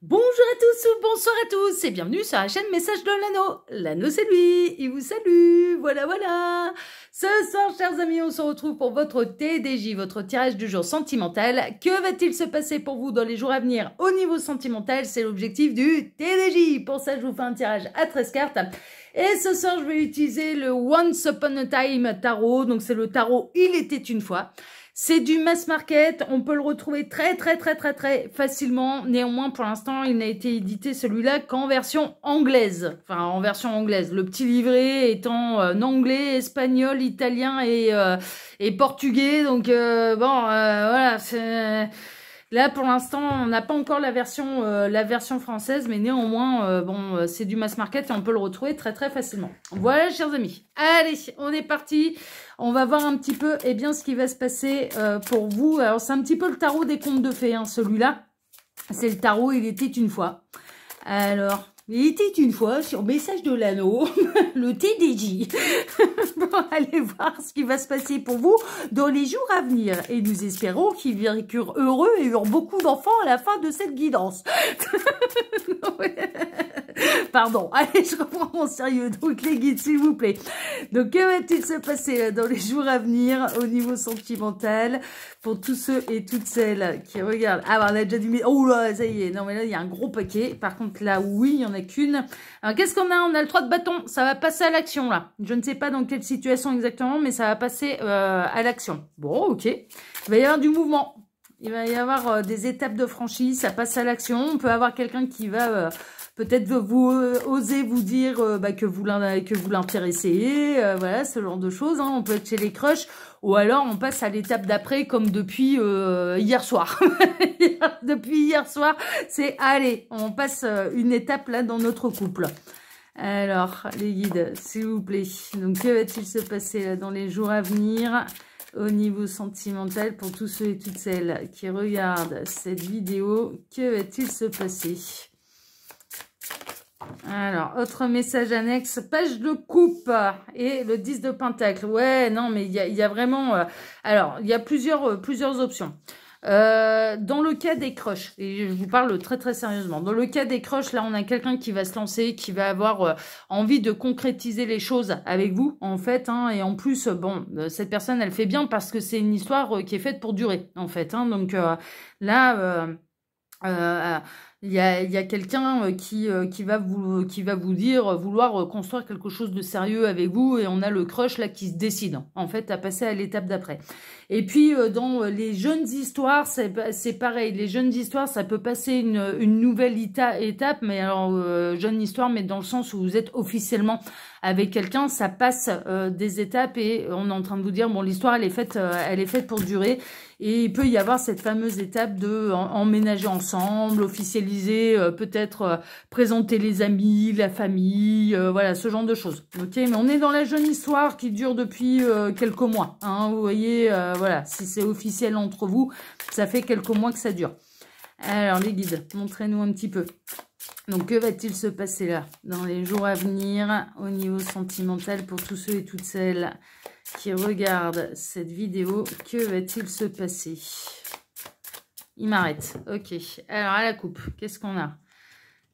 Bonjour à tous ou bonsoir à tous et bienvenue sur la chaîne Message de l'Anneau. L'Anneau c'est lui, il vous salue, voilà. Ce soir, chers amis, on se retrouve pour votre TDJ, votre tirage du jour sentimental. Que va-t-il se passer pour vous dans les jours à venir au niveau sentimental? C'est l'objectif du TDJ. Pour ça, je vous fais un tirage à 13 cartes. Et ce soir, je vais utiliser le Once Upon a Time Tarot. Donc, c'est le tarot Il était une fois. C'est du mass market, on peut le retrouver très facilement. Néanmoins, pour l'instant, il n'a été édité celui-là qu'en version anglaise. Enfin, en version anglaise. Le petit livret étant anglais, espagnol, italien et portugais. Donc, voilà, c'est... Là, pour l'instant, on n'a pas encore la version française, mais néanmoins, c'est du mass market et on peut le retrouver très facilement. Voilà, chers amis. Allez, on est parti. On va voir un petit peu, ce qui va se passer pour vous. Alors, c'est un petit peu le tarot des contes de fées, hein, celui-là. C'est le tarot Il était une fois. Alors... Il était une fois sur Message de l'Anneau, le TDJ. Bon, allez voir ce qui va se passer pour vous dans les jours à venir. Et nous espérons qu'ils vécurent heureux et eurent beaucoup d'enfants à la fin de cette guidance. Pardon, allez, je reprends mon sérieux. Donc les guides, s'il vous plaît. Donc que va-t-il se passer dans les jours à venir au niveau sentimental pour tous ceux et toutes celles qui regardent? Ah, on a déjà dit... Oh là, ça y est. Non, mais là, il y a un gros paquet. Par contre, là, oui, il y en a qu'une. Alors, qu'est-ce qu'on a? On a le 3 de bâton. Ça va passer à l'action, là. Je ne sais pas dans quelle situation exactement, mais ça va passer à l'action. Bon, ok. Il va y avoir du mouvement. Il va y avoir des étapes de franchise. Ça passe à l'action. On peut avoir quelqu'un qui va... peut-être vous oser vous dire que vous l'intéressez, voilà, ce genre de choses. Hein. On peut être chez les crushs, ou alors on passe à l'étape d'après, comme depuis hier soir. Depuis hier soir, c'est allez, on passe une étape là dans notre couple. Alors, les guides, s'il vous plaît. Donc, que va-t-il se passer là, dans les jours à venir au niveau sentimental pour tous ceux et toutes celles qui regardent cette vidéo? Que va-t-il se passer? Alors, autre message annexe, page de coupe et le 10 de pentacle. Ouais, non, mais il y a vraiment... alors, il y a plusieurs options. Dans le cas des crushs, et je vous parle très sérieusement, dans le cas des crushs, là, on a quelqu'un qui va se lancer, qui va avoir envie de concrétiser les choses avec vous, en fait, hein, et en plus, bon, cette personne, elle fait bien parce que c'est une histoire qui est faite pour durer, en fait, hein, donc là... il y a quelqu'un qui va vous dire vouloir construire quelque chose de sérieux avec vous, et on a le crush là qui se décide en fait à passer à l'étape d'après. Et puis dans les jeunes histoires, c'est pareil. Les jeunes histoires, ça peut passer une nouvelle étape, mais alors jeune histoire, mais dans le sens où vous êtes officiellement avec quelqu'un, ça passe des étapes et on est en train de vous dire bon, l'histoire elle est faite pour durer. Et il peut y avoir cette fameuse étape de emménager ensemble, officialiser, peut-être présenter les amis, la famille, voilà, ce genre de choses. Ok, mais on est dans la jeune histoire qui dure depuis quelques mois. Hein, vous voyez, voilà, si c'est officiel entre vous, ça fait quelques mois que ça dure. Alors les guides, montrez-nous un petit peu. Donc que va-t-il se passer là dans les jours à venir au niveau sentimental pour tous ceux et toutes celles qui regardent cette vidéo? Que va-t-il se passer? Il m'arrête. Ok. Alors, à la coupe, qu'est-ce qu'on a?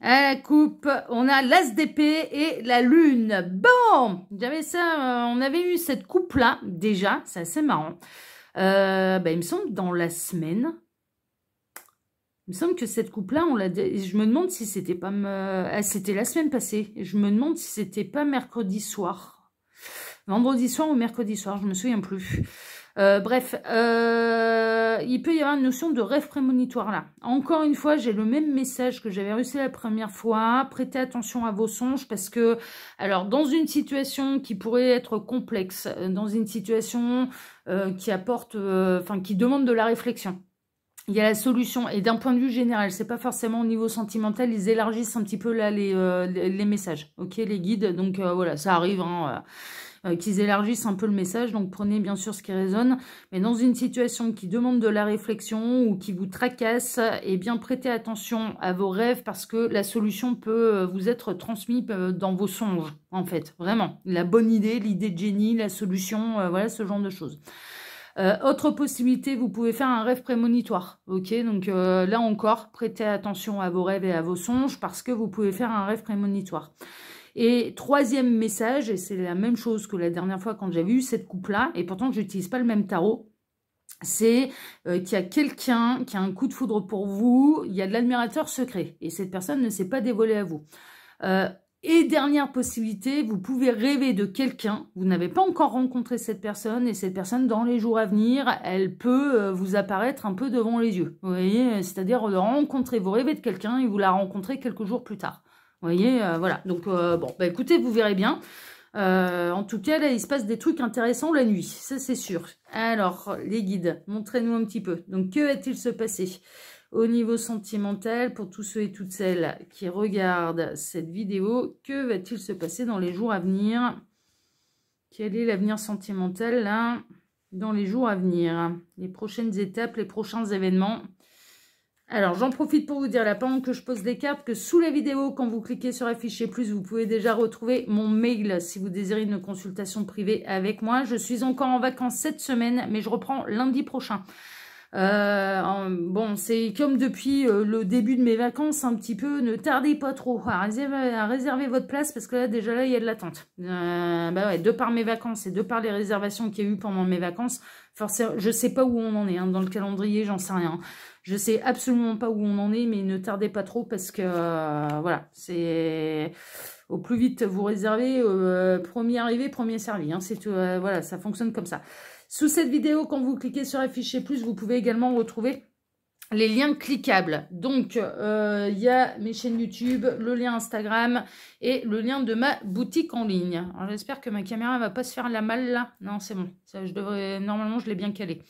À la coupe, on a l'as d'épée et la lune. Bon, j'avais ça, on avait eu cette coupe-là, déjà. C'est assez marrant. Il me semble dans la semaine... Il me semble que cette coupe-là, on l'a. Je me demande si c'était pas... c'était la semaine passée. Je me demande si c'était pas mercredi soir. Vendredi soir ou mercredi soir, je me souviens plus. Bref, il peut y avoir une notion de rêve prémonitoire là. Encore une fois, j'ai le même message que j'avais reçu la première fois. Prêtez attention à vos songes parce que, alors, dans une situation qui pourrait être complexe, dans une situation qui apporte, qui demande de la réflexion, il y a la solution, et d'un point de vue général, c'est pas forcément au niveau sentimental, ils élargissent un petit peu là les messages, ok, les guides, donc voilà, ça arrive, hein, qu'ils élargissent un peu le message, donc prenez bien sûr ce qui résonne, mais dans une situation qui demande de la réflexion ou qui vous tracasse, eh bien prêtez attention à vos rêves parce que la solution peut vous être transmise dans vos songes, en fait, vraiment, la bonne idée, l'idée de génie, la solution, voilà, ce genre de choses. Autre possibilité, vous pouvez faire un rêve prémonitoire. Ok, donc là encore, prêtez attention à vos rêves et à vos songes parce que vous pouvez faire un rêve prémonitoire. Et troisième message, et c'est la même chose que la dernière fois quand j'avais eu cette coupe-là, et pourtant je n'utilise pas le même tarot, c'est qu'il y a quelqu'un qui a un coup de foudre pour vous, il y a de l'admirateur secret, et cette personne ne s'est pas dévoilée à vous. Et dernière possibilité, vous pouvez rêver de quelqu'un, vous n'avez pas encore rencontré cette personne, et cette personne, dans les jours à venir, elle peut vous apparaître un peu devant les yeux. Vous voyez, c'est-à-dire de rencontrer, vous rêvez de quelqu'un, et vous la rencontrez quelques jours plus tard. Vous voyez, voilà. Donc, bon, bah écoutez, vous verrez bien. En tout cas, là, il se passe des trucs intéressants la nuit, ça c'est sûr. Alors, les guides, montrez-nous un petit peu. Donc, que va-t-il se passer au niveau sentimental pour tous ceux et toutes celles qui regardent cette vidéo? Que va-t-il se passer dans les jours à venir? Quel est l'avenir sentimental, là, dans les jours à venir? Les prochaines étapes, les prochains événements. Alors, j'en profite pour vous dire, là, pendant que je pose les cartes, que sous la vidéo, quand vous cliquez sur afficher plus, vous pouvez déjà retrouver mon mail si vous désirez une consultation privée avec moi. Je suis encore en vacances cette semaine, mais je reprends lundi prochain. Bon, c'est comme depuis le début de mes vacances, un petit peu, ne tardez pas trop à réserver votre place, parce que là, déjà, là, il y a de l'attente. Bah ouais, de par mes vacances et de par les réservations qu'il y a eu pendant mes vacances, forcément, je sais pas où on en est, hein, dans le calendrier, j'en sais rien. Je sais absolument pas où on en est, mais ne tardez pas trop, parce que, voilà, c'est... Au plus vite vous réservez, premier arrivé, premier servi, hein, c'est voilà, ça fonctionne comme ça. Sous cette vidéo, quand vous cliquez sur afficher plus, vous pouvez également retrouver les liens cliquables. Donc, il y a mes chaînes YouTube, le lien Instagram et le lien de ma boutique en ligne. Alors, j'espère que ma caméra ne va pas se faire la malle là. Non, c'est bon. Ça, normalement, je l'ai bien calé.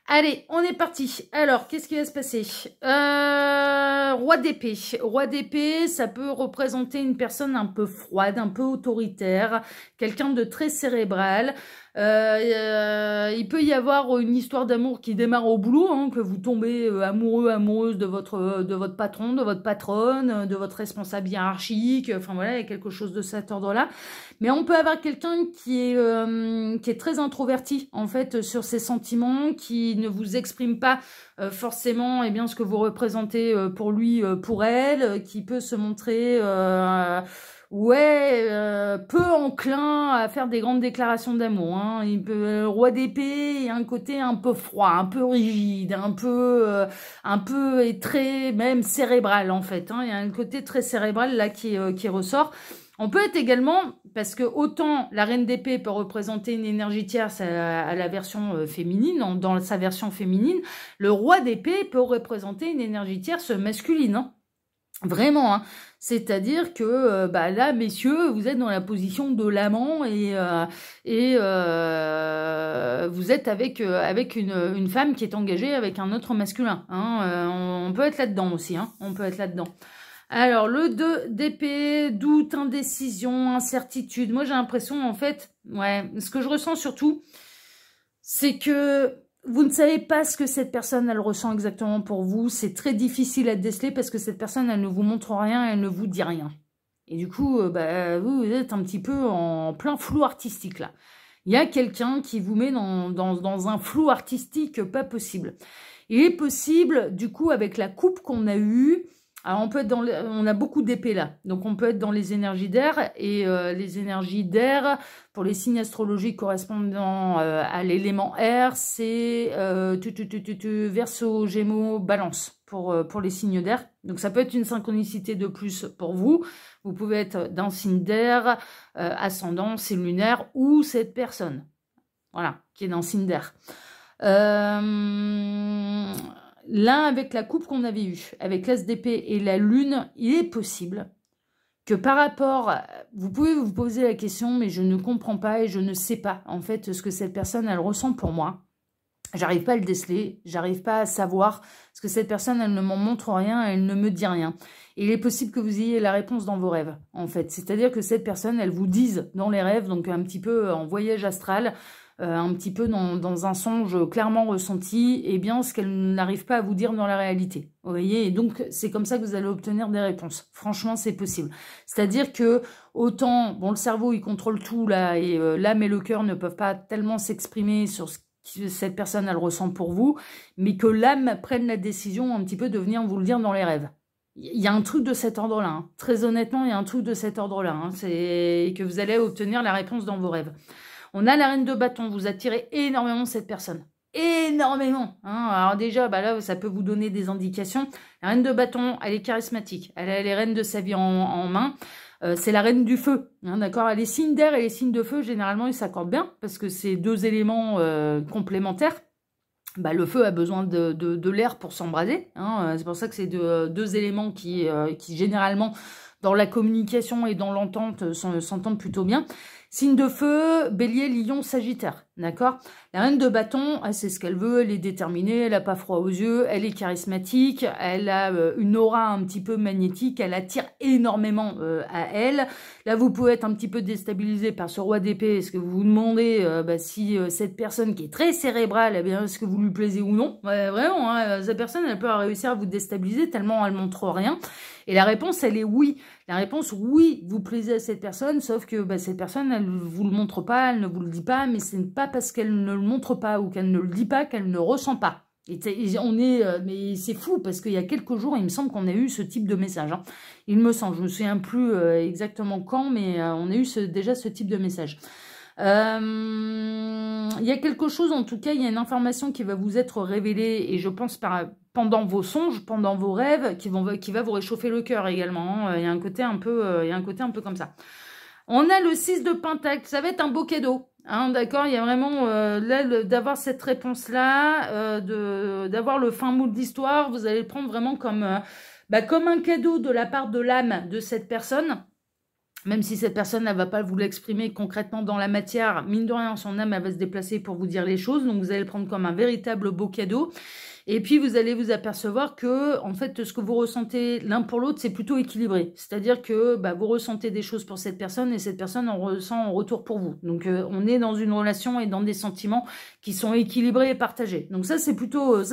Allez, on est parti. Alors, qu'est-ce qui va se passer? Roi d'épée. Roi d'épée, ça peut représenter une personne un peu froide, un peu autoritaire, quelqu'un de très cérébral. Il peut y avoir une histoire d'amour qui démarre au boulot, hein, que vous tombez amoureux, amoureuse de votre patron, de votre patronne, de votre responsable hiérarchique. Enfin voilà, il y a quelque chose de cet ordre-là. Mais on peut avoir quelqu'un qui est très introverti, en fait, sur ses sentiments, qui ne vous exprime pas forcément bien, ce que vous représentez pour lui, pour elle, qui peut se montrer... peu enclin à faire des grandes déclarations d'amour. Hein. Il peut, roi d'épée, il y a un côté un peu froid, un peu rigide, un peu et très même cérébral en fait. Hein. Il y a un côté très cérébral là qui ressort. On peut être également, parce que autant la reine d'épée peut représenter une énergie tierce à la version féminine, dans sa version féminine, le roi d'épée peut représenter une énergie tierce masculine. Hein. Vraiment, hein. C'est-à-dire que là, messieurs, vous êtes dans la position de l'amant et vous êtes avec une femme qui est engagée avec un autre masculin. Hein. On peut être là-dedans aussi. Hein. On peut être là-dedans. Alors, le 2 d'épée, doute, indécision, incertitude. Moi, j'ai l'impression, en fait, ce que je ressens surtout, c'est que vous ne savez pas ce que cette personne, elle ressent exactement pour vous. C'est très difficile à déceler parce que cette personne, elle ne vous montre rien, elle ne vous dit rien. Et du coup, vous êtes un petit peu en plein flou artistique, là. Il y a quelqu'un qui vous met dans un flou artistique pas possible. Il est possible, du coup, avec la coupe qu'on a eue, alors on peut être on a beaucoup d'épées là, donc on peut être dans les énergies d'air, et les énergies d'air, pour les signes astrologiques correspondant à l'élément air, c'est Verseau, Gémeaux, Balance, pour les signes d'air. Donc ça peut être une synchronicité de plus pour vous. Vous pouvez être d'un signe d'air, ascendant, signe lunaire, ou cette personne, voilà, qui est dans signe d'air. L'un avec la coupe qu'on avait eue, avec l'as d'épée et la lune, il est possible que par rapport... Vous pouvez vous poser la question, mais je ne comprends pas et je ne sais pas, en fait, ce que cette personne, elle ressent pour moi. J'arrive pas à le déceler, j'arrive pas à savoir, parce que cette personne, elle ne m'en montre rien, elle ne me dit rien. Et il est possible que vous ayez la réponse dans vos rêves, en fait. C'est-à-dire que cette personne, elle vous dise dans les rêves, donc un petit peu en voyage astral, un petit peu dans un songe clairement ressenti, et bien ce qu'elle n'arrive pas à vous dire dans la réalité. Vous voyez, et donc c'est comme ça que vous allez obtenir des réponses. Franchement, c'est possible. C'est-à-dire que autant, bon, le cerveau, il contrôle tout là, et l'âme et le cœur ne peuvent pas tellement s'exprimer sur ce cette personne, elle ressent pour vous, mais que l'âme prenne la décision un petit peu de venir vous le dire dans les rêves. Il y a un truc de cet ordre-là. Hein. Très honnêtement, il y a un truc de cet ordre-là. Hein. C'est que vous allez obtenir la réponse dans vos rêves. On a la reine de bâton. Vous attirez énormément cette personne. Énormément. Hein. Alors déjà, bah là, ça peut vous donner des indications. La reine de bâton, elle est charismatique. Elle a les rênes de sa vie en main. C'est la reine du feu. Hein, d'accord. Les signes d'air et les signes de feu, généralement, ils s'accordent bien parce que c'est deux éléments complémentaires. Bah, le feu a besoin de l'air pour s'embraser. Hein. C'est pour ça que c'est deux éléments qui généralement, dans la communication et dans l'entente, s'entendent plutôt bien. Signe de feu, bélier, lion, sagittaire. D'accord. La reine de bâton, elle sait ce qu'elle veut, elle est déterminée, elle n'a pas froid aux yeux, elle est charismatique, elle a une aura un petit peu magnétique, elle attire énormément à elle. Là, vous pouvez être un petit peu déstabilisé par ce roi d'épée. Est-ce que vous vous demandez si cette personne qui est très cérébrale, eh bien, est-ce que vous lui plaisez ou non? Ouais, vraiment, hein, cette personne, elle peut réussir à vous déstabiliser tellement elle montre rien. Et la réponse, elle est oui. La réponse, oui, vous plaisez à cette personne, sauf que cette personne, elle ne vous le montre pas, elle ne vous le dit pas, mais ce n'est pas parce qu'elle ne le montre pas ou qu'elle ne le dit pas qu'elle ne ressent pas. Et mais c'est fou, parce qu'il y a quelques jours, il me semble qu'on a eu ce type de message. Hein. Il me semble, je me souviens plus exactement quand, mais on a eu déjà ce type de message. Il y a quelque chose, en tout cas, il y a une information qui va vous être révélée, et je pense pendant vos songes, pendant vos rêves, qui va vous réchauffer le cœur également. Hein. Il y a un côté un peu comme ça. On a le 6 de Pentacle, ça va être un beau cadeau. Hein, d'accord, il y a vraiment, là, d'avoir cette réponse-là, d'avoir le fin mot de l'histoire, vous allez le prendre vraiment comme un cadeau de la part de l'âme de cette personne. Même si cette personne, elle va pas vous l'exprimer concrètement dans la matière, mine de rien, son âme, elle va se déplacer pour vous dire les choses. Donc, vous allez le prendre comme un véritable beau cadeau. Et puis, vous allez vous apercevoir que, en fait, ce que vous ressentez l'un pour l'autre, c'est plutôt équilibré. C'est-à-dire que vous ressentez des choses pour cette personne et cette personne en ressent en retour pour vous. Donc, on est dans une relation et dans des sentiments qui sont équilibrés et partagés. Donc, ça, c'est plutôt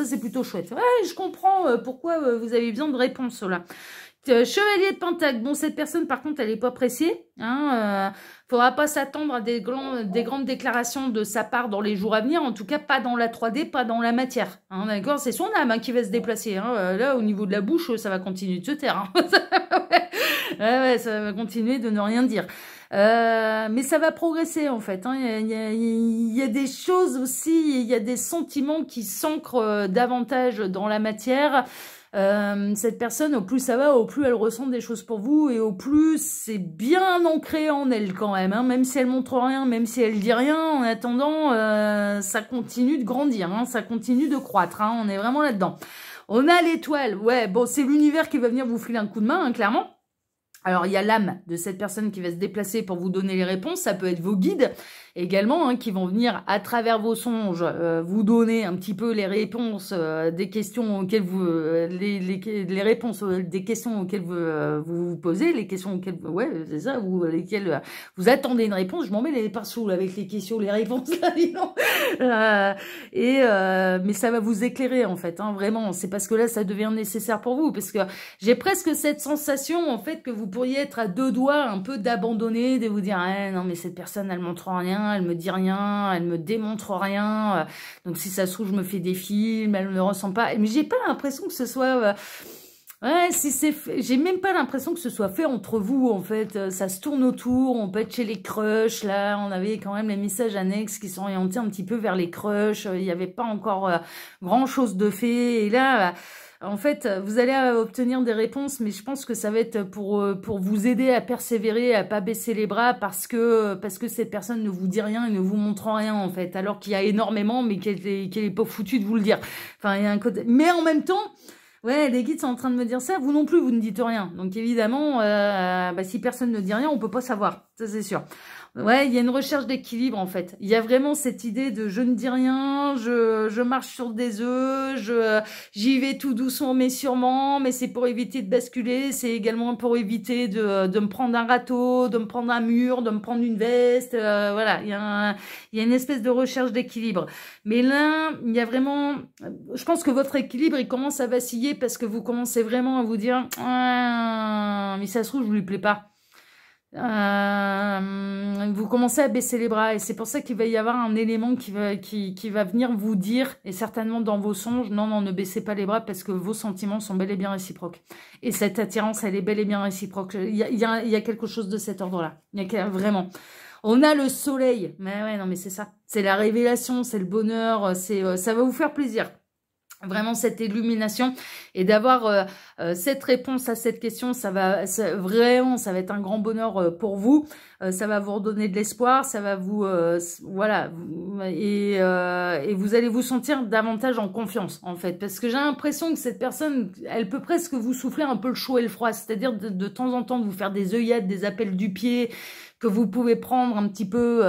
chouette. Ouais, je comprends pourquoi vous avez besoin de réponses, là. Chevalier de Pentacle. Bon, cette personne, par contre, elle n'est pas pressée. Hein, faudra pas s'attendre à des grandes déclarations de sa part dans les jours à venir. En tout cas, pas dans la 3D, pas dans la matière. Hein, d'accord, c'est son âme qui va se déplacer. Hein. Là, au niveau de la bouche, ça va continuer de se taire. Hein. ouais, ça va continuer de ne rien dire. Mais ça va progresser, en fait. Hein. Il y a des choses aussi, il y a des sentiments qui s'ancrent davantage dans la matière. Cette personne, au plus ça va, au plus elle ressent des choses pour vous et au plus c'est bien ancré en elle quand même, hein, même si elle montre rien, même si elle dit rien, en attendant, ça continue de grandir, hein, ça continue de croître, hein, on est vraiment là-dedans. On a l'étoile, ouais, bon, c'est l'univers qui va venir vous filer un coup de main, hein, clairement. Alors, il y a l'âme de cette personne qui va se déplacer pour vous donner les réponses. Ça peut être vos guides également, hein, qui vont venir à travers vos songes vous donner un petit peu les réponses des questions auxquelles vous les réponses des questions auxquelles vous vous posez, les questions auxquelles c'est ça, lesquelles vous attendez une réponse. Je m'en mets les pinceaux avec les questions, les réponses là, non. Mais ça va vous éclairer en fait, hein, vraiment. C'est parce que là, ça devient nécessaire pour vous, parce que j'ai presque cette sensation en fait que vous pourriez être à deux doigts un peu d'abandonner, de vous dire non mais cette personne elle montre rien, elle me dit rien, elle me démontre rien, donc si ça se trouve je me fais des films, elle ne le ressent pas, mais j'ai pas l'impression que ce soit j'ai même pas l'impression que ce soit fait entre vous en fait, ça se tourne autour, on peut être chez les crushs, là on avait quand même les messages annexes qui sont orientés un petit peu vers les crushs, il n'y avait pas encore grand chose de fait, et là en fait, vous allez obtenir des réponses, mais je pense que ça va être pour vous aider à persévérer, à pas baisser les bras, parce que cette personne ne vous dit rien et ne vous montre rien, en fait, alors qu'il y a énormément, mais qu'elle est pas foutue de vous le dire. Enfin, il y a un côté... Mais en même temps, ouais, les guides sont en train de me dire ça, vous non plus, vous ne dites rien. Donc évidemment, si personne ne dit rien, on peut pas savoir, ça c'est sûr. Ouais, il y a une recherche d'équilibre en fait. Il y a vraiment cette idée de je ne dis rien, je marche sur des œufs, j'y vais tout doucement mais sûrement, mais c'est pour éviter de basculer, c'est également pour éviter de me prendre un râteau, de me prendre un mur, de me prendre une veste, voilà, il y a une espèce de recherche d'équilibre. Mais là, il y a vraiment, je pense que votre équilibre, il commence à vaciller parce que vous commencez vraiment à vous dire mais ça se trouve, je lui plais pas. Vous commencez à baisser les bras et c'est pour ça qu'il va y avoir un élément qui va venir vous dire, et certainement dans vos songes, non, non, ne baissez pas les bras parce que vos sentiments sont bel et bien réciproques. Et cette attirance, elle est bel et bien réciproque. Il y a quelque chose de cet ordre-là. Vraiment. On a le soleil. Mais ouais, non, mais c'est ça. C'est la révélation, c'est le bonheur, ça va vous faire plaisir. Vraiment cette illumination et d'avoir cette réponse à cette question, vraiment, ça va être un grand bonheur pour vous. Ça va vous redonner de l'espoir, ça va vous, voilà, et vous allez vous sentir davantage en confiance en fait, parce que j'ai l'impression que cette personne, elle peut presque vous souffler un peu le chaud et le froid, c'est-à-dire de temps en temps vous faire des œillades, des appels du pied, que vous pouvez prendre un petit peu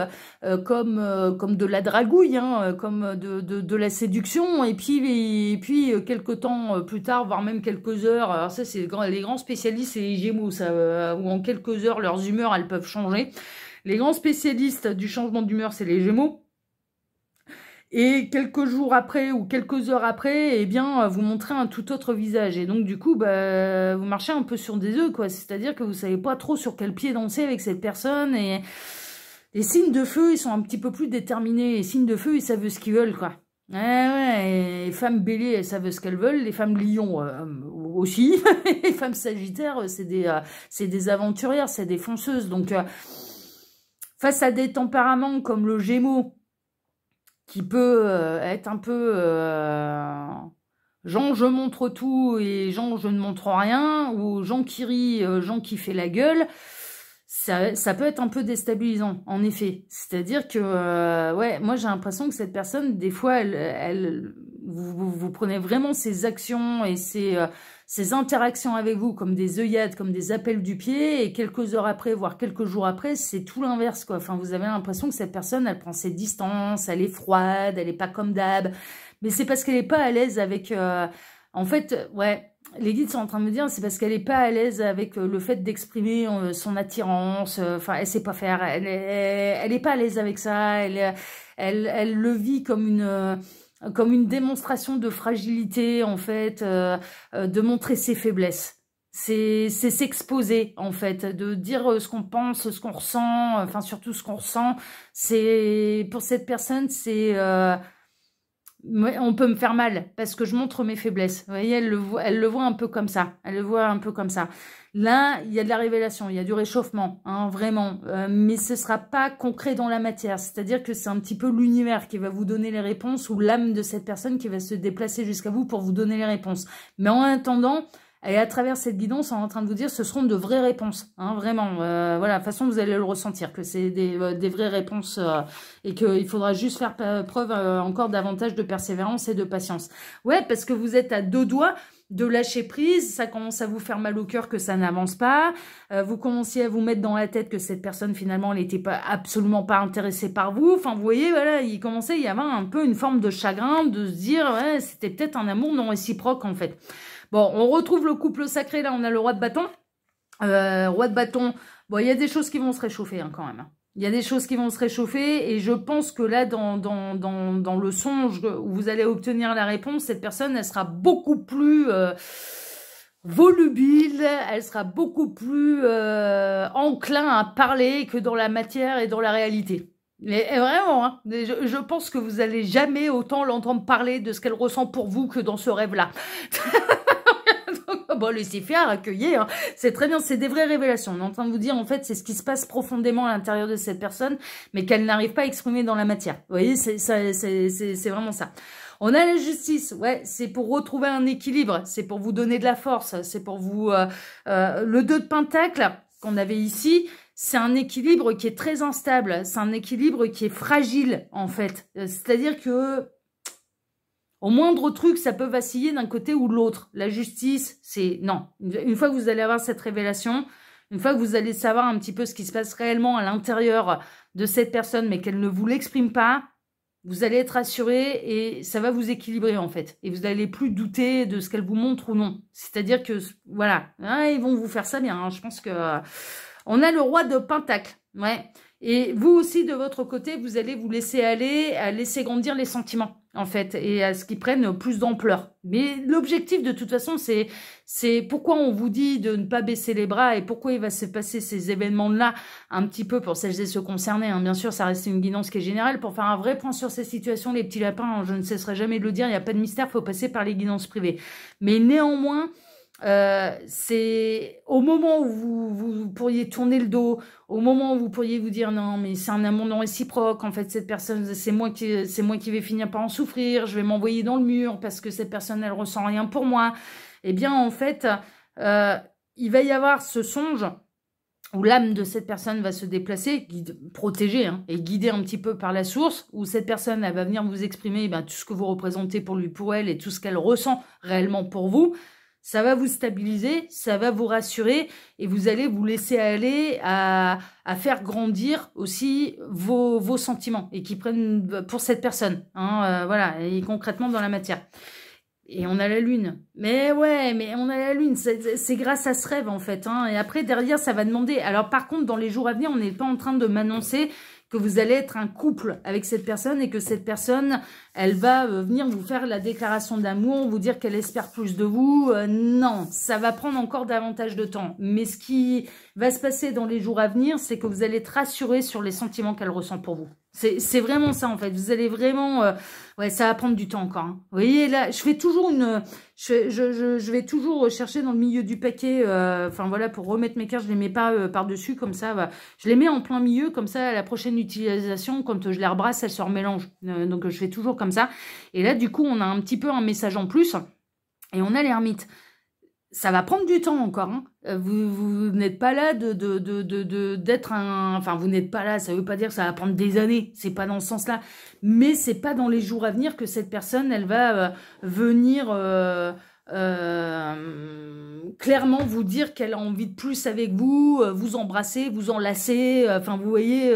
comme de la dragouille, hein, comme de la séduction, et puis quelques temps plus tard, voire même quelques heures, alors ça c'est les grands spécialistes, c'est les Gémeaux, ça, où en quelques heures leurs humeurs elles peuvent changer. Les grands spécialistes du changement d'humeur, c'est les Gémeaux. Et quelques jours après ou quelques heures après, eh bien, vous montrez un tout autre visage. Et donc, du coup, bah, vous marchez un peu sur des œufs, quoi. C'est-à-dire que vous savez pas trop sur quel pied danser avec cette personne. Et les signes de feu, ils sont un petit peu plus déterminés. Les signes de feu, ils savent ce qu'ils veulent, quoi. Ouais, les femmes béliers, elles savent ce qu'elles veulent. Les femmes lions aussi. Les femmes sagittaires, c'est des aventurières, c'est des fonceuses. Donc, face à des tempéraments comme le Gémeaux, qui peut être un peu Jean je montre tout et Jean je ne montre rien, ou Jean qui rit, Jean qui fait la gueule, ça peut être un peu déstabilisant, en effet. C'est-à-dire que, ouais, moi j'ai l'impression que cette personne, des fois, vous prenez vraiment ses actions et ses interactions avec vous comme des œillades, comme des appels du pied, et quelques heures après, voire quelques jours après, c'est tout l'inverse, quoi. Enfin, vous avez l'impression que cette personne, elle prend ses distances, elle est froide, elle est pas comme d'hab, mais c'est parce qu'elle est pas à l'aise avec... en fait, ouais, les guides sont en train de me dire, c'est parce qu'elle est pas à l'aise avec le fait d'exprimer son attirance, enfin, elle sait pas faire, elle est pas à l'aise avec ça, elle le vit comme une démonstration de fragilité, en fait, de montrer ses faiblesses. C'est s'exposer, en fait, de dire ce qu'on pense, ce qu'on ressent, enfin, surtout ce qu'on ressent. Pour cette personne, on peut me faire mal parce que je montre mes faiblesses. Vous voyez, elle le voit un peu comme ça. Elle le voit un peu comme ça. Là, il y a de la révélation, il y a du réchauffement, hein, vraiment. Mais ce sera pas concret dans la matière. C'est-à-dire que c'est un petit peu l'univers qui va vous donner les réponses, ou l'âme de cette personne qui va se déplacer jusqu'à vous pour vous donner les réponses. Mais en attendant, et à travers cette guidance, on est en train de vous dire, ce seront de vraies réponses, hein, vraiment. Voilà, de toute façon, vous allez le ressentir, que c'est des vraies réponses et qu'il faudra juste faire preuve encore davantage de persévérance et de patience. Ouais, parce que vous êtes à deux doigts de lâcher prise, ça commence à vous faire mal au cœur que ça n'avance pas, vous commenciez à vous mettre dans la tête que cette personne, finalement, elle n'était absolument pas intéressée par vous. Enfin, vous voyez, voilà, il commençait à y avoir un peu une forme de chagrin, de se dire, ouais, c'était peut-être un amour non réciproque, en fait. Bon, on retrouve le couple sacré, là, on a le roi de bâton. Roi de bâton, bon, il y a des choses qui vont se réchauffer, hein, quand même. Il y a des choses qui vont se réchauffer, et je pense que là, dans le songe où vous allez obtenir la réponse, cette personne, elle sera beaucoup plus volubile, elle sera beaucoup plus enclin à parler que dans la matière et dans la réalité. Mais vraiment, hein, je pense que vous allez jamais autant l'entendre parler de ce qu'elle ressent pour vous que dans ce rêve-là. Bon, laissez faire, accueillez, hein. C'est très bien, c'est des vraies révélations. On est en train de vous dire, en fait, c'est ce qui se passe profondément à l'intérieur de cette personne, mais qu'elle n'arrive pas à exprimer dans la matière. Vous voyez, c'est vraiment ça. On a la justice, ouais, c'est pour retrouver un équilibre, c'est pour vous donner de la force, c'est pour vous... le 2 de Pentacle qu'on avait ici, c'est un équilibre qui est très instable, c'est un équilibre qui est fragile, en fait. C'est-à-dire que... au moindre truc, ça peut vaciller d'un côté ou de l'autre. La justice, c'est... non. Une fois que vous allez avoir cette révélation, une fois que vous allez savoir un petit peu ce qui se passe réellement à l'intérieur de cette personne, mais qu'elle ne vous l'exprime pas, vous allez être assuré et ça va vous équilibrer, en fait. Et vous n'allez plus douter de ce qu'elle vous montre ou non. C'est-à-dire que, voilà, hein, ils vont vous faire ça bien. Hein. Je pense que... on a le roi de Pentacle, ouais. Et vous aussi, de votre côté, vous allez vous laisser aller, à laisser grandir les sentiments, en fait, et à ce qu'ils prennent plus d'ampleur. Mais l'objectif, de toute façon, c'est pourquoi on vous dit de ne pas baisser les bras et pourquoi il va se passer ces événements-là un petit peu pour celles et ceux concernés. Hein. Bien sûr, ça reste une guidance qui est générale. Pour faire un vrai point sur ces situations, les petits lapins, hein, je ne cesserai jamais de le dire, il n'y a pas de mystère, il faut passer par les guidances privées. Mais néanmoins... c'est au moment où vous pourriez tourner le dos, au moment où vous pourriez vous dire non mais c'est un amour non réciproque, en fait cette personne c'est moi qui vais finir par en souffrir, je vais m'envoyer dans le mur parce que cette personne elle ressent rien pour moi, eh bien en fait il va y avoir ce songe où l'âme de cette personne va se déplacer, protégée hein, et guidée un petit peu par la source, où cette personne elle va venir vous exprimer tout ce que vous représentez pour lui, pour elle, et tout ce qu'elle ressent réellement pour vous. Ça va vous stabiliser, ça va vous rassurer et vous allez vous laisser aller à faire grandir aussi vos sentiments et qui prennent pour cette personne. Hein, voilà, et concrètement dans la matière. Et on a la lune. Mais ouais, mais on a la lune. C'est grâce à ce rêve en fait. Hein, et après, derrière, ça va demander... Alors par contre, dans les jours à venir, on n'est pas en train de m'annoncer que vous allez être un couple avec cette personne et que cette personne, elle va venir vous faire la déclaration d'amour, vous dire qu'elle espère plus de vous. Non, ça va prendre encore davantage de temps. Mais ce qui va se passer dans les jours à venir, c'est que vous allez être rassuré sur les sentiments qu'elle ressent pour vous. C'est vraiment ça en fait. Vous allez vraiment... ouais, ça va prendre du temps encore. Hein. Vous voyez, là, je fais toujours une... Je vais toujours chercher dans le milieu du paquet, enfin voilà, pour remettre mes cartes, je les mets pas par-dessus, comme ça, bah, je les mets en plein milieu, comme ça, à la prochaine utilisation, quand je les rebrasse, elles se remélangent. Donc je fais toujours comme ça. Et là, du coup, on a un petit peu un message en plus, et on a l'ermite. Ça va prendre du temps encore. Hein. Vous n'êtes pas là d'être un... Enfin, vous n'êtes pas là, ça veut pas dire que ça va prendre des années. C'est pas dans ce sens-là. Mais c'est pas dans les jours à venir que cette personne, elle va venir clairement vous dire qu'elle a envie de plus avec vous, vous embrasser, vous enlacer. Enfin, vous voyez,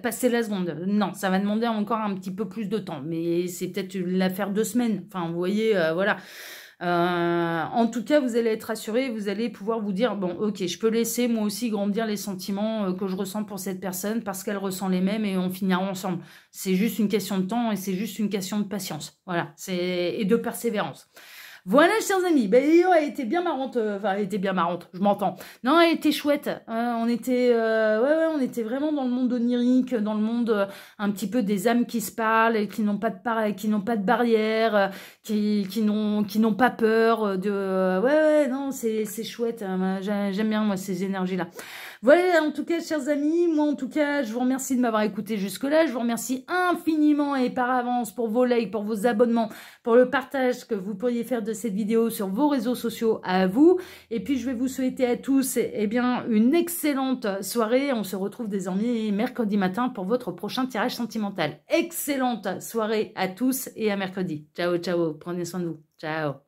passer la seconde. Non, ça va demander encore un petit peu plus de temps. Mais c'est peut-être l'affaire de semaines. Enfin, vous voyez, voilà. En tout cas, vous allez être rassuré, vous allez pouvoir vous dire, bon, ok, je peux laisser moi aussi grandir les sentiments que je ressens pour cette personne parce qu'elle ressent les mêmes et on finira ensemble. C'est juste une question de temps et c'est juste une question de patience. Voilà, et de persévérance. Voilà, chers amis, elle était bien marrante, enfin, elle était bien marrante, je m'entends. Non, elle était chouette, on était, ouais, on était vraiment dans le monde onirique, dans le monde un petit peu des âmes qui se parlent, et qui n'ont pas de barrière, qui n'ont pas peur ouais, non, c'est chouette, j'aime bien, moi, ces énergies-là. Voilà, en tout cas, chers amis, moi, en tout cas, je vous remercie de m'avoir écouté jusque-là. Je vous remercie infiniment et par avance pour vos likes, pour vos abonnements, pour le partage que vous pourriez faire de cette vidéo sur vos réseaux sociaux à vous. Et puis, je vais vous souhaiter à tous, bien, une excellente soirée. On se retrouve désormais mercredi matin pour votre prochain tirage sentimental. Excellente soirée à tous et à mercredi. Ciao, ciao. Prenez soin de vous. Ciao.